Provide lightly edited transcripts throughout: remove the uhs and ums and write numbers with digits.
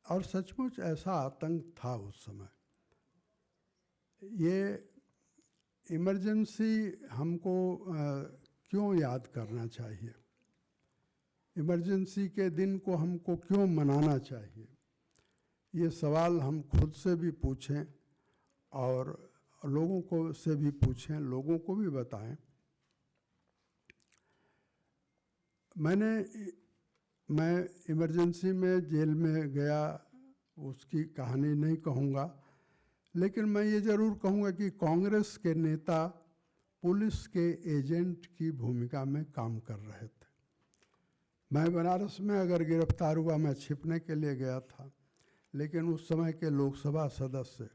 और सचमुच ऐसा आतंक था उस समय। ये इमरजेंसी हमको क्यों याद करना चाहिए, इमरजेंसी के दिन को हमको क्यों मनाना चाहिए, ये सवाल हम खुद से भी पूछें और लोगों को से भी पूछें, लोगों को भी बताएं। मैं इमरजेंसी में जेल में गया, उसकी कहानी नहीं कहूँगा, लेकिन मैं ये ज़रूर कहूँगा कि कांग्रेस के नेता पुलिस के एजेंट की भूमिका में काम कर रहे थे। मैं बनारस में अगर गिरफ्तार हुआ, मैं छिपने के लिए गया था, लेकिन उस समय के लोकसभा सदस्य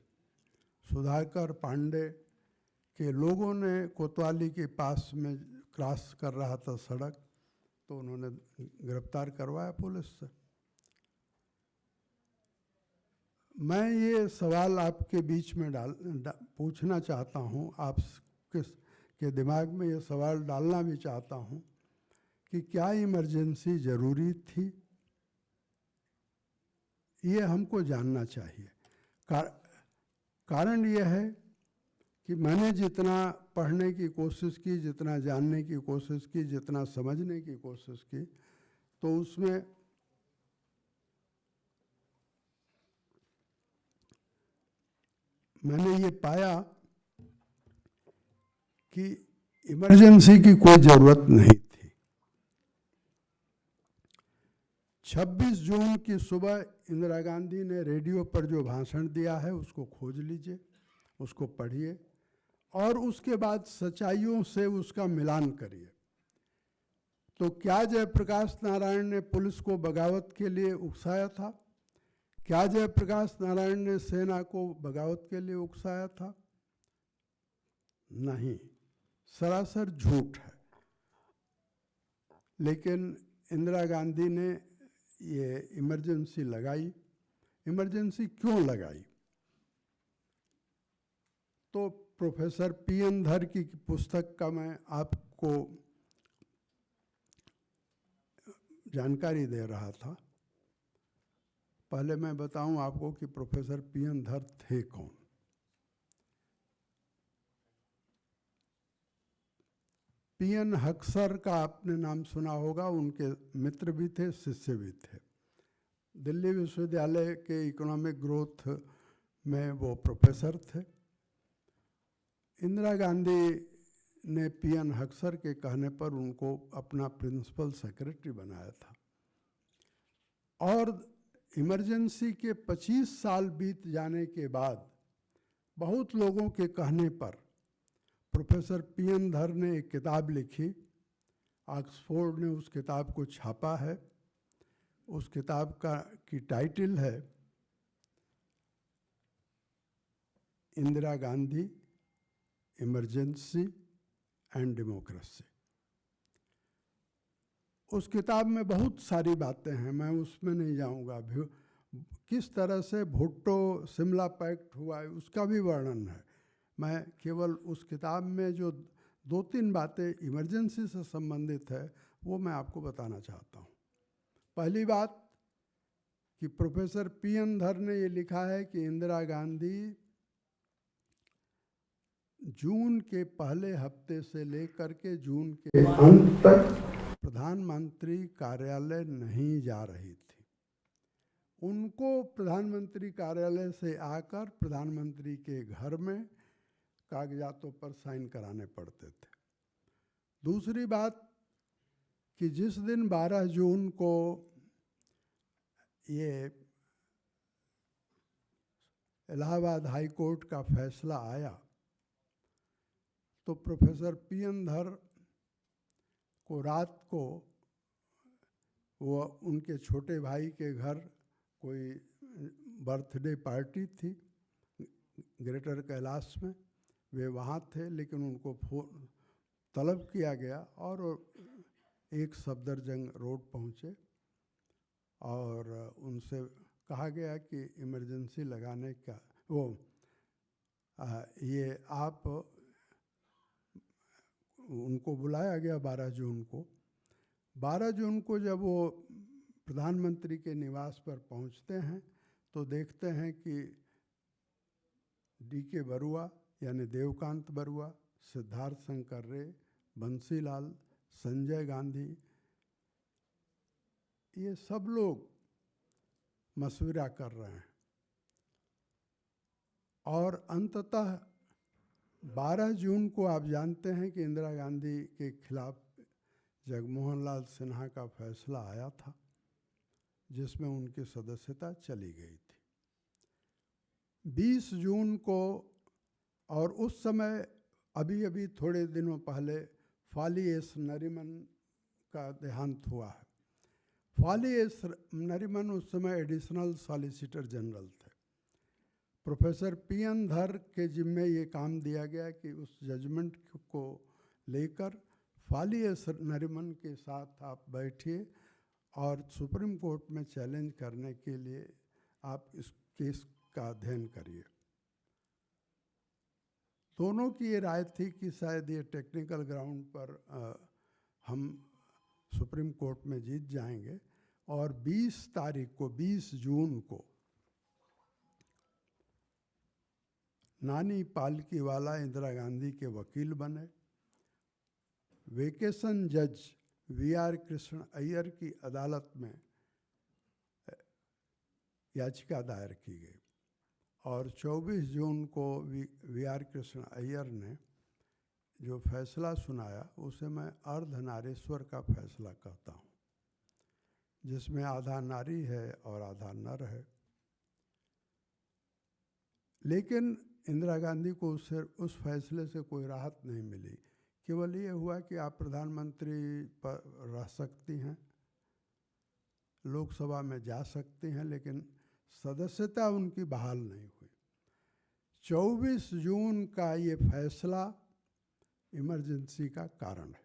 सुधाकर पांडे के लोगों ने कोतवाली के पास में क्रॉस कर रहा था सड़क, तो उन्होंने गिरफ्तार करवाया पुलिस से। मैं ये सवाल आपके बीच में पूछना चाहता हूँ, आप के दिमाग में ये सवाल डालना भी चाहता हूँ कि क्या इमरजेंसी ज़रूरी थी, ये हमको जानना चाहिए। कारण यह है कि मैंने जितना पढ़ने की कोशिश की, जितना जानने की कोशिश की, जितना समझने की कोशिश की, तो उसमें मैंने ये पाया कि इमरजेंसी की कोई ज़रूरत नहीं थी। 26 जून की सुबह इंदिरा गांधी ने रेडियो पर जो भाषण दिया है उसको खोज लीजिए, उसको पढ़िए और उसके बाद सच्चाइयों से उसका मिलान करिए। तो क्या जयप्रकाश नारायण ने पुलिस को बगावत के लिए उकसाया था? क्या जयप्रकाश नारायण ने सेना को बगावत के लिए उकसाया था? नहीं, सरासर झूठ है। लेकिन इंदिरा गांधी ने ये इमरजेंसी लगाई। इमरजेंसी क्यों लगाई? तो प्रोफेसर पी.एन. धर की पुस्तक का मैं आपको जानकारी दे रहा था। पहले मैं बताऊं आपको कि प्रोफेसर पी.एन. धर थे कौन। पी.एन. हक्सर का आपने नाम सुना होगा, उनके मित्र भी थे, शिष्य भी थे। दिल्ली विश्वविद्यालय के इकोनॉमिक ग्रोथ में वो प्रोफेसर थे। इंदिरा गांधी ने पी.एन. हक्सर के कहने पर उनको अपना प्रिंसिपल सेक्रेटरी बनाया था। और इमरजेंसी के 25 साल बीत जाने के बाद बहुत लोगों के कहने पर प्रोफेसर पी.एन. धर ने एक किताब लिखी, ऑक्सफोर्ड ने उस किताब को छापा है। उस किताब की टाइटल है Indira Gandhi, emergency and democracy. उस किताब में बहुत सारी बातें हैं, मैं उसमें नहीं जाऊंगा। किस तरह से भुट्टो शिमला पैक्ट हुआ है उसका भी वर्णन है। मैं केवल उस किताब में जो 2-3 बातें इमरजेंसी से संबंधित है वो मैं आपको बताना चाहता हूँ। पहली बात कि प्रोफेसर पी.एन. धर ने ये लिखा है कि इंदिरा गांधी जून के पहले हफ्ते से लेकर के जून के अंत तक प्रधानमंत्री कार्यालय नहीं जा रही थी। उनको प्रधानमंत्री कार्यालय से आकर प्रधानमंत्री के घर में कागजातों पर साइन कराने पड़ते थे। दूसरी बात कि जिस दिन 12 जून को ये इलाहाबाद हाई कोर्ट का फैसला आया तो प्रोफेसर पी.एन. धर को रात को वो उनके छोटे भाई के घर कोई बर्थडे पार्टी थी ग्रेटर कैलाश में, वे वहाँ थे, लेकिन उनको तलब किया गया और एक सफदरजंग रोड पहुँचे और उनसे कहा गया कि इमरजेंसी लगाने का ये आप उनको बुलाया गया 12 जून को। 12 जून को जब वो प्रधानमंत्री के निवास पर पहुंचते हैं तो देखते हैं कि D.K. बरुआ यानी देवकांत बरुआ, सिद्धार्थ शंकर रे, बंसीलाल, संजय गांधी, ये सब लोग मशविरा कर रहे हैं और अंततः 12 जून को आप जानते हैं कि इंदिरा गांधी के खिलाफ जगमोहन लाल सिन्हा का फैसला आया था, जिसमें उनकी सदस्यता चली गई थी। 20 जून को, और उस समय अभी अभी थोड़े दिनों पहले फाली एस नरीमन का देहांत हुआ है। फाली एस नरीमन उस समय एडिशनल सॉलिसिटर जनरल थे। Professor P.N. धर के जिम्मे ये काम दिया गया कि उस जजमेंट को लेकर फाली एस नरीमन के साथ आप बैठिए और सुप्रीम कोर्ट में चैलेंज करने के लिए आप इस केस का अध्ययन करिए। दोनों की ये राय थी कि शायद ये टेक्निकल ग्राउंड पर हम सुप्रीम कोर्ट में जीत जाएंगे, और 20 जून को नानी पालकीवाला इंदिरा गांधी के वकील बने। वेकेशन जज V.R. कृष्ण अय्यर की अदालत में याचिका दायर की गई और 24 जून को V.R. कृष्ण अय्यर ने जो फैसला सुनाया उसे मैं अर्धनारीश्वर का फैसला कहता हूँ, जिसमें आधा नारी है और आधा नर है। लेकिन इंदिरा गांधी को उस फैसले से कोई राहत नहीं मिली। केवल ये हुआ कि आप प्रधानमंत्री पर रह सकती हैं, लोकसभा में जा सकती हैं, लेकिन सदस्यता उनकी बहाल नहीं हुई। 24 जून का ये फैसला इमरजेंसी का कारण है।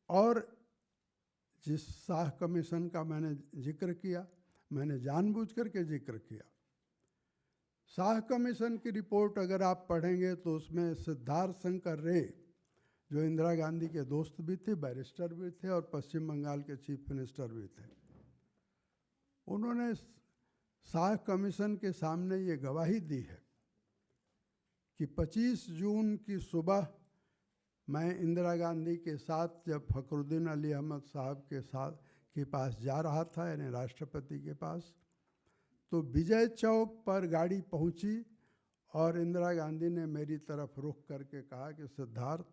और जिस शाह कमीशन का मैंने जिक्र किया, मैंने जानबूझकर के जिक्र किया। शाह कमीशन की रिपोर्ट अगर आप पढ़ेंगे तो उसमें सिद्धार्थ शंकर रे, जो इंदिरा गांधी के दोस्त भी थे, बैरिस्टर भी थे और पश्चिम बंगाल के चीफ मिनिस्टर भी थे, उन्होंने शाह कमीशन के सामने ये गवाही दी है कि 25 जून की सुबह मैं इंदिरा गांधी के साथ जब फखरुद्दीन अली अहमद साहब के पास जा रहा था, यानी राष्ट्रपति के पास, तो विजय चौक पर गाड़ी पहुंची और इंदिरा गांधी ने मेरी तरफ रुख करके कहा कि सिद्धार्थ,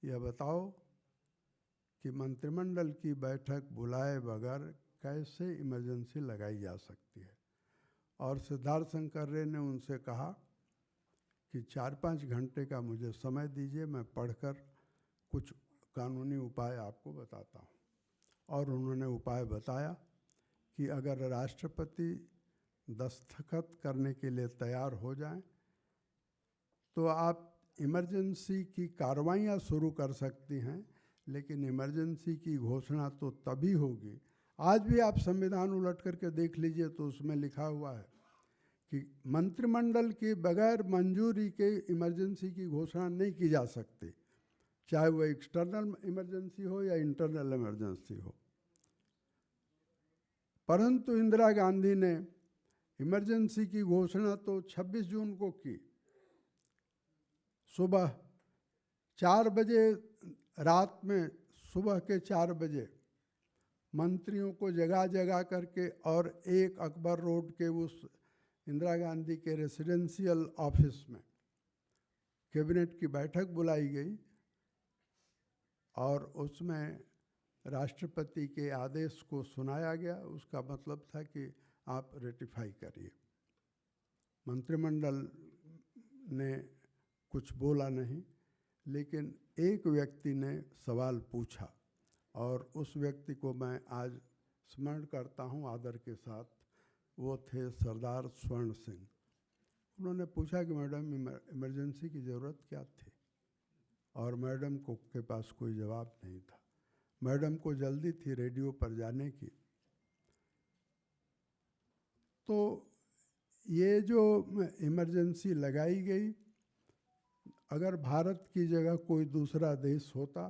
यह बताओ कि मंत्रिमंडल की बैठक बुलाए बगैर कैसे इमरजेंसी लगाई जा सकती है। और सिद्धार्थ शंकर रे ने उनसे कहा कि 4-5 घंटे का मुझे समय दीजिए, मैं पढ़कर कुछ कानूनी उपाय आपको बताता हूँ। और उन्होंने उपाय बताया कि अगर राष्ट्रपति दस्तखत करने के लिए तैयार हो जाएं, तो आप इमरजेंसी की कार्रवाइयाँ शुरू कर सकती हैं, लेकिन इमरजेंसी की घोषणा तो तभी होगी। आज भी आप संविधान उलट करके देख लीजिए तो उसमें लिखा हुआ है कि मंत्रिमंडल के बगैर मंजूरी के इमरजेंसी की घोषणा नहीं की जा सकती, चाहे वो एक्सटर्नल इमरजेंसी हो या इंटरनल इमरजेंसी हो। परंतु इंदिरा गांधी ने इमरजेंसी की घोषणा तो 26 जून को की। सुबह 4 बजे, रात में सुबह के 4 बजे मंत्रियों को जगा जगा करके और एक अकबर रोड के उस इंदिरा गांधी के रेसिडेंशियल ऑफिस में कैबिनेट की बैठक बुलाई गई और उसमें राष्ट्रपति के आदेश को सुनाया गया। उसका मतलब था कि आप रेटिफाई करिए। मंत्रिमंडल ने कुछ बोला नहीं, लेकिन एक व्यक्ति ने सवाल पूछा और उस व्यक्ति को मैं आज स्मरण करता हूँ आदर के साथ। वो थे सरदार स्वर्ण सिंह। उन्होंने पूछा कि मैडम, इमरजेंसी की ज़रूरत क्या थी? और मैडम के पास कोई जवाब नहीं था। मैडम को जल्दी थी रेडियो पर जाने की। तो ये जो इमरजेंसी लगाई गई, अगर भारत की जगह कोई दूसरा देश होता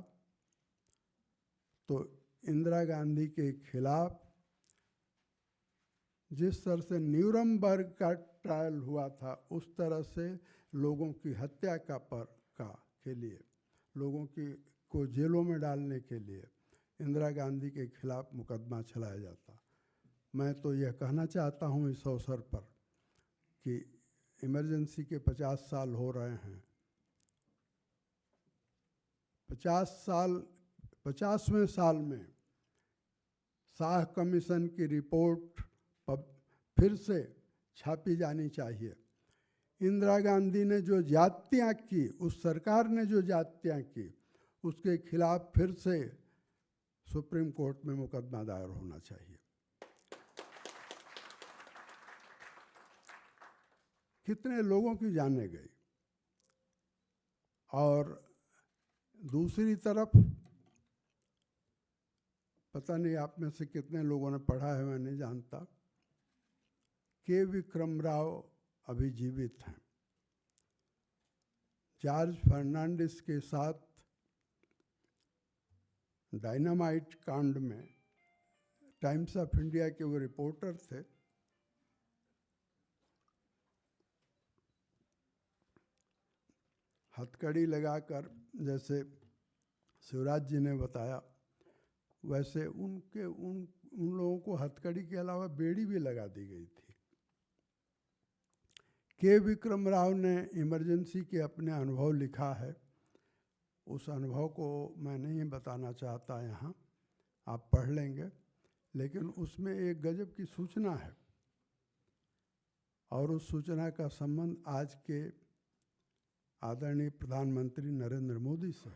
तो इंदिरा गांधी के खिलाफ जिस तरह से न्यूरमबर्ग का ट्रायल हुआ था, उस तरह से लोगों की हत्या के लिए, लोगों को जेलों में डालने के लिए इंदिरा गांधी के खिलाफ मुकदमा चलाया जाता। मैं तो यह कहना चाहता हूँ इस अवसर पर कि इमरजेंसी के 50 साल हो रहे हैं। 50वें साल में शाह कमीशन की रिपोर्ट फिर से छापी जानी चाहिए। इंदिरा गांधी ने जो ज्यादतियाँ की, उस सरकार ने जो ज्यादतियाँ की, उसके खिलाफ फिर से सुप्रीम कोर्ट में मुकदमा दायर होना चाहिए। कितने लोगों की जानें गई। और दूसरी तरफ पता नहीं आप में से कितने लोगों ने पढ़ा है, मैं नहीं जानता, के विक्रम राव अभी जीवित हैं। जॉर्ज फर्नांडिस के साथ डायनामाइट कांड में टाइम्स ऑफ इंडिया के वो रिपोर्टर थे। हथकड़ी लगाकर, जैसे शिवराज जी ने बताया, वैसे उन लोगों को हथकड़ी के अलावा बेड़ी भी लगा दी गई थी। के विक्रम राव ने इमरजेंसी के अपने अनुभव लिखा है। उस अनुभव को मैं नहीं बताना चाहता यहाँ, आप पढ़ लेंगे, लेकिन उसमें एक गजब की सूचना है और उस सूचना का संबंध आज के आदरणीय प्रधानमंत्री नरेंद्र मोदी से।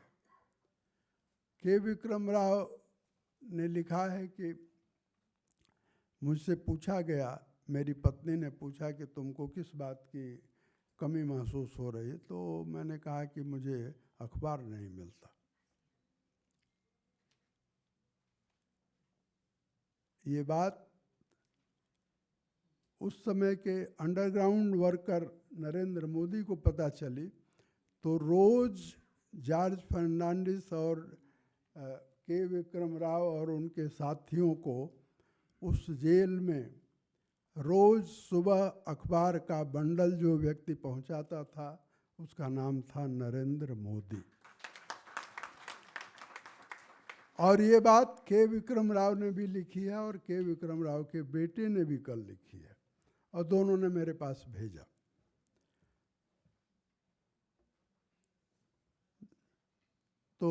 के विक्रम राव ने लिखा है कि मुझसे पूछा गया, मेरी पत्नी ने पूछा कि तुमको किस बात की कमी महसूस हो रही है, तो मैंने कहा कि मुझे अखबार नहीं मिलता। ये बात उस समय के अंडरग्राउंड वर्कर नरेंद्र मोदी को पता चली, तो रोज जॉर्ज फर्नांडिस और के विक्रम राव और उनके साथियों को उस जेल में रोज सुबह अखबार का बंडल जो व्यक्ति पहुंचाता था, उसका नाम था नरेंद्र मोदी। और ये बात के विक्रम राव ने भी लिखी है और के विक्रम राव के बेटे ने भी कल लिखी है, और दोनों ने मेरे पास भेजा। तो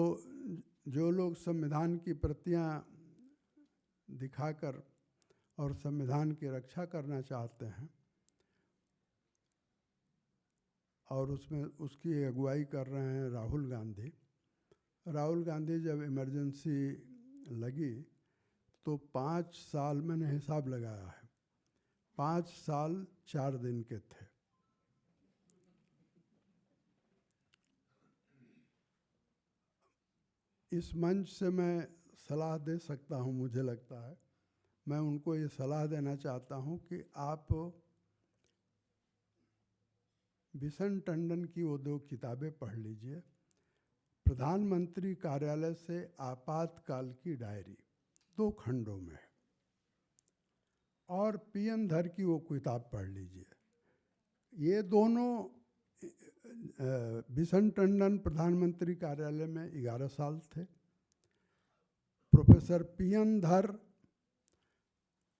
जो लोग संविधान की प्रतियां दिखाकर और संविधान की रक्षा करना चाहते हैं और उसमें उसकी अगुवाई कर रहे हैं राहुल गांधी। राहुल गांधी जब इमरजेंसी लगी तो 5 साल, मैंने हिसाब लगाया है, 5 साल 4 दिन के थे। इस मंच से मैं सलाह दे सकता हूं, मुझे लगता है मैं उनको ये सलाह देना चाहता हूं कि आप बिशन टंडन की वो 2 किताबें पढ़ लीजिए। प्रधानमंत्री कार्यालय से आपातकाल की डायरी 2 खंडों में है, और पीएन धर की वो किताब पढ़ लीजिए। ये दोनों, बिशन टंडन प्रधानमंत्री कार्यालय में 11 साल थे। प्रोफेसर पीएन धर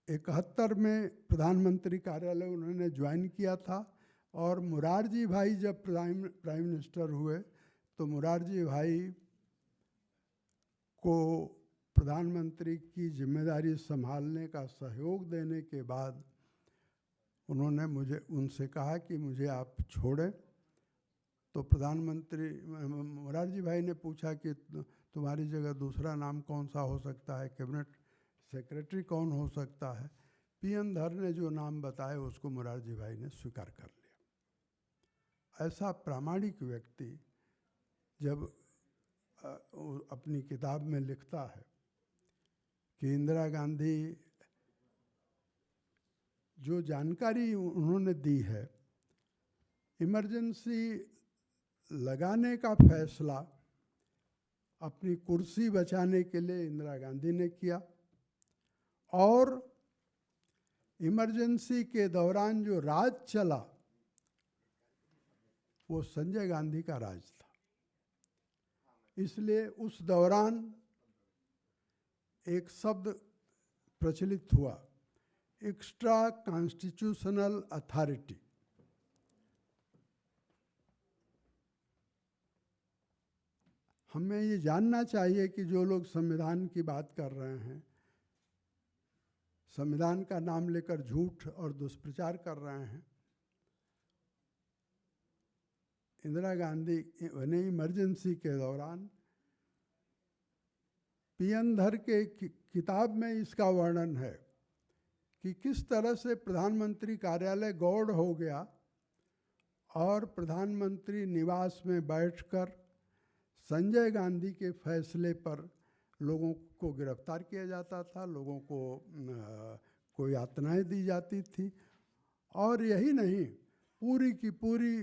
71 में प्रधानमंत्री कार्यालय उन्होंने ज्वाइन किया था, और मुरारजी भाई जब प्राइम मिनिस्टर हुए तो मुरारजी भाई को प्रधानमंत्री की जिम्मेदारी संभालने का सहयोग देने के बाद उन्होंने उनसे कहा कि मुझे आप छोड़ें। तो प्रधानमंत्री मुरारजी भाई ने पूछा कि तुम्हारी जगह दूसरा नाम कौन सा हो सकता है, कैबिनेट सेक्रेटरी कौन हो सकता है। पीएन धर ने जो नाम बताए उसको मुरारजी भाई ने स्वीकार कर लिया। ऐसा प्रामाणिक व्यक्ति जब अपनी किताब में लिखता है कि इंदिरा गांधी जो जानकारी उन्होंने दी है, इमरजेंसी लगाने का फैसला अपनी कुर्सी बचाने के लिए इंदिरा गांधी ने किया, और इमरजेंसी के दौरान जो राज चला वो संजय गांधी का राज था। इसलिए उस दौरान एक शब्द प्रचलित हुआ, एक्स्ट्रा कॉन्स्टिट्यूशनल अथॉरिटी। हमें ये जानना चाहिए कि जो लोग संविधान की बात कर रहे हैं, संविधान का नाम लेकर झूठ और दुष्प्रचार कर रहे हैं, इंदिरा गांधी ने इमरजेंसी के दौरान पीएन धर के किताब में इसका वर्णन है कि किस तरह से प्रधानमंत्री कार्यालय गौड़ हो गया और प्रधानमंत्री निवास में बैठकर संजय गांधी के फैसले पर लोगों को गिरफ्तार किया जाता था, लोगों को यातनाएं दी जाती थी। और यही नहीं, पूरी की पूरी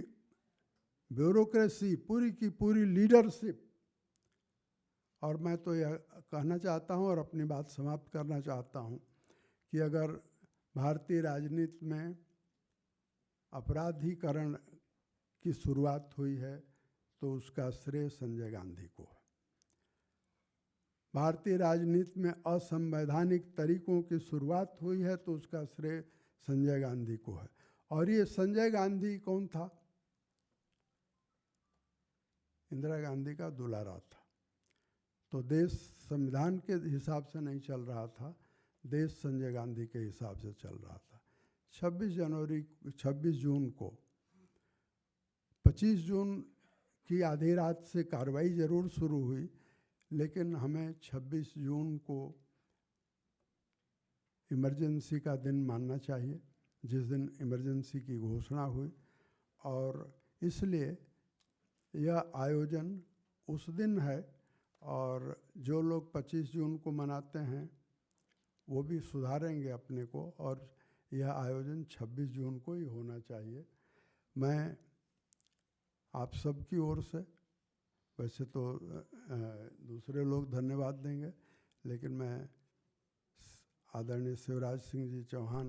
ब्यूरोक्रेसी, पूरी की पूरी लीडरशिप। और मैं तो यह कहना चाहता हूँ और अपनी बात समाप्त करना चाहता हूँ कि अगर भारतीय राजनीति में अपराधीकरण की शुरुआत हुई है तो उसका श्रेय संजय गांधी को है। भारतीय राजनीति में असंवैधानिक तरीकों की शुरुआत हुई है तो उसका श्रेय संजय गांधी को है। और ये संजय गांधी कौन था? इंदिरा गांधी का दुलारा था। तो देश संविधान के हिसाब से नहीं चल रहा था, देश संजय गांधी के हिसाब से चल रहा था। 26 जून को 25 जून की आधी रात से कार्रवाई जरूर शुरू हुई, लेकिन हमें 26 जून को इमरजेंसी का दिन मानना चाहिए, जिस दिन इमरजेंसी की घोषणा हुई। और इसलिए यह आयोजन उस दिन है और जो लोग 25 जून को मनाते हैं वो भी सुधारेंगे अपने को, और यह आयोजन 26 जून को ही होना चाहिए। मैं आप सबकी ओर से, वैसे तो दूसरे लोग धन्यवाद देंगे, लेकिन मैं आदरणीय शिवराज सिंह जी चौहान